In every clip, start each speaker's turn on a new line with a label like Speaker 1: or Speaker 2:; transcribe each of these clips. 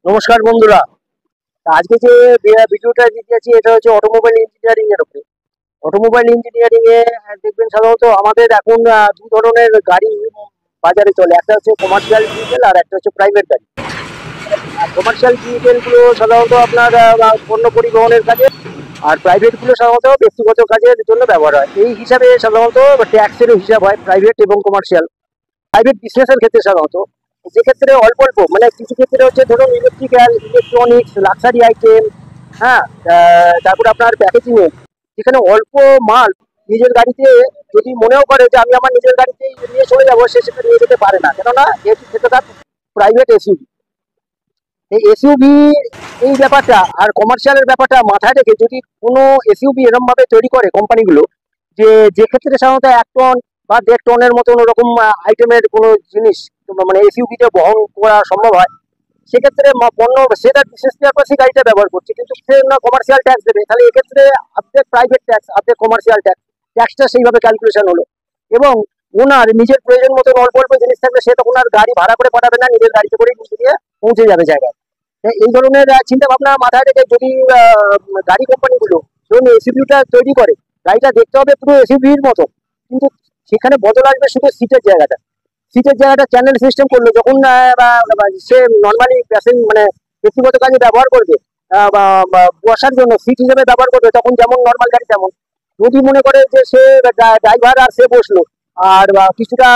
Speaker 1: নমস্কার বন্ধুরা। আজকে যে ভিডিওটা দিতে যাচ্ছি এটা হচ্ছে অটোমোবাইল ইঞ্জিনিয়ারিং এর উপরে। অটোমোবাইল ইঞ্জিনিয়ারিং এ দেখবেন সাধারণত আমাদের এখন দু ধরনের গাড়ি বাজারে চলে, একটা হচ্ছে কমার্শিয়াল ভেহিকেল আর একটা হচ্ছে প্রাইভেট গাড়ি। কমার্শিয়াল ভেহিকেল গুলো সাধারণত আপনার পণ্য পরিবহনের কাজে, আর প্রাইভেট গুলো সাধারণত ব্যক্তিগত কাজের জন্য ব্যবহার হয়। এই হিসাবে সাধারণত ট্যাক্সেরও হিসাব হয় প্রাইভেট এবং কমার্শিয়াল। প্রাইভেট বিজনেসের ক্ষেত্রে সাধারণত, যে ক্ষেত্রে অল্প অল্প মানে কিছু ক্ষেত্রে হচ্ছে ধরুন ইলেকট্রিক্যাল, ইলেকট্রনিক্স, লাক্সারি আইটেম, হ্যাঁ, তারপরে আপনার প্যাকেজিং এর, যেখানে অল্প মাল নিজের গাড়িতে যদি মনেও করে যে আমি আমার নিজের গাড়িতেই নিয়ে চলে যাবো, সে সেটা নিয়ে যেতে পারে না, কেননা সেটা তার প্রাইভেট এসইউভি। এই এসইউভি এই ব্যাপারটা আর কমার্শিয়ালের ব্যাপারটা মাথায় রেখে যদি কোনো এসইউভি এরকম ভাবে তৈরি করে কোম্পানিগুলো, যে যে ক্ষেত্রে সাধারণত 1 টন বা 1.5 টনের মতন ওরকম আইটেমের কোনো জিনিস মানে এসইউভিতে বহন করা সম্ভব হয়, সেক্ষেত্রে পণ্য সেটা বিশেষ পারপাসে গাড়িটা ব্যবহার করছে, কিন্তু সে না কমার্শিয়াল ট্যাক্স দেবে। তাহলে এক্ষেত্রে অর্ধেক প্রাইভেট ট্যাক্স অর্ধেক কমার্শিয়াল ট্যাক্স, ট্যাক্সটা সেইভাবে ক্যালকুলেশন হলো। এবং ওনার নিজের প্রয়োজন মতন অল্প অল্প জিনিস থাকলে সে তখন আর গাড়ি ভাড়া করে পাঠাবে না, নিজের গাড়িতে করে নিয়ে গিয়ে পৌঁছে যাবে জায়গায়। এই ধরনের চিন্তা ভাবনা মাথায় রেখে যদি গাড়ি কোম্পানিগুলো ধরুন এসইউভিটা তৈরি করে, গাড়িটা দেখতে হবে পুরো এসইউভির মতো, কিন্তু সেখানে বদল আসবে শুধু সিটের জায়গাটা চ্যানেল সিস্টেম করলো, যখন সে নর্মালি প্যাসেঞ্জ মানে ব্যক্তিগত কাজে ব্যবহার করবে, বসার জন্য সিট হিসেবে ব্যবহার করবে, তখন যেমন নর্মাল গাড়ি তেমন। যদি মনে করে যে সে ড্রাইভার আর সে বসলো, আর কিছুটা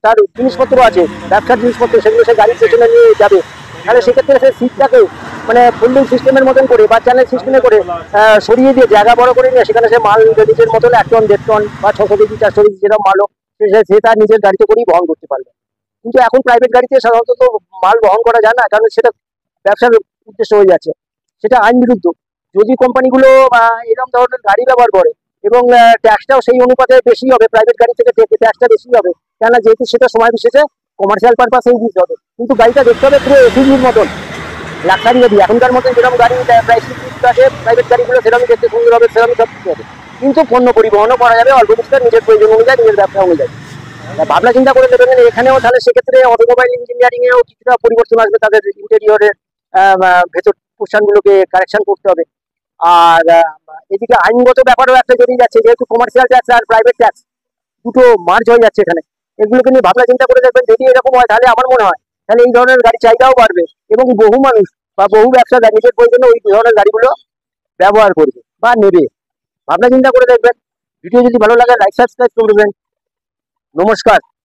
Speaker 1: তার জিনিসপত্র আছে, ব্যবসার জিনিসপত্র, সেগুলো সে গাড়ির পেছনে নিয়ে যাবে, তাহলে সেক্ষেত্রে সে সিটটাকে মানে ফোল্ডিং সিস্টেমের মতন করে বা চ্যানেল সিস্টেমে করে সরিয়ে দিয়ে জায়গা বড় করে নিয়ে সেখানে সে মাল নিজের মতন 1 টন 1.5 টন বা 600 কেজি 400 কেজি যেরকম মাল হোক, সে তার নিজের গাড়িতে করেই বহন করতে পারবে। কিন্তু এখন প্রাইভেট গাড়িতে সাধারণত তো মাল বহন করা যায় না, কারণ সেটা ব্যবসার উদ্দেশ্য হয়ে যাচ্ছে, সেটা আইন বিরুদ্ধ। যদি কোম্পানিগুলো এরকম ধরনের গাড়ি ব্যবহার করে এবং ট্যাক্সটাও সেই অনুপাতে বেশি হবে, প্রাইভেট গাড়ি থেকে ট্যাক্সটা বেশি হবে, কেননা যেহেতু সেটা সময় বিশেষে কমার্শিয়াল পারপাসেই দিতে হবে, কিন্তু গাড়িটা দেখতে হবে পুরো এসইউভির মতন, লাক্সারি গাড়ি এখনকার মতন যেরকম গাড়ি প্রাইস আছে প্রাইভেট গাড়িগুলো সেরকমই দেখতে সুন্দর হবে, সেরকমই সব কিছু হবে, কিন্তু পণ্য পরিবহনও করা যাবে অল্প বিস্তর নিজের প্রয়োজন অনুযায়ী, নিজের ব্যবসা অনুযায়ী। ভাবনা চিন্তা করে দেবেন এখানেও, তাহলে সেক্ষেত্রে অটোমোবাইল ইঞ্জিনিয়ারিং এও কিছুটা পরিবর্তন আসবে, তাদের ইন্টেরিয়রের ভেতর পোর্শনগুলোকে কারেকশন করতে হবে। আর এদিকে আইনগত ব্যাপারও একটা জড়িয়ে যাচ্ছে, যেহেতু কমার্শিয়াল ট্যাক্স আর প্রাইভেট ট্যাক্স দুটো মার্জ হয়ে যাচ্ছে এখানে। এগুলোকে নিয়ে ভাবনা চিন্তা করে দেখবেন, যদি এরকম হয় তাহলে আমার মনে হয় তাহলে এই ধরনের গাড়ি চাহিদাও বাড়বে এবং বহু মানুষ বা বহু ব্যবসাদার নিজের প্রয়োজনে ওই ধরনের গাড়িগুলো ব্যবহার করবে বা নেবে। ভাবনা চিন্তা করে দেখবেন। ভিডিও যদি ভালো লাগে লাইক সাবস্ক্রাইব করে দেবেন। নমস্কার।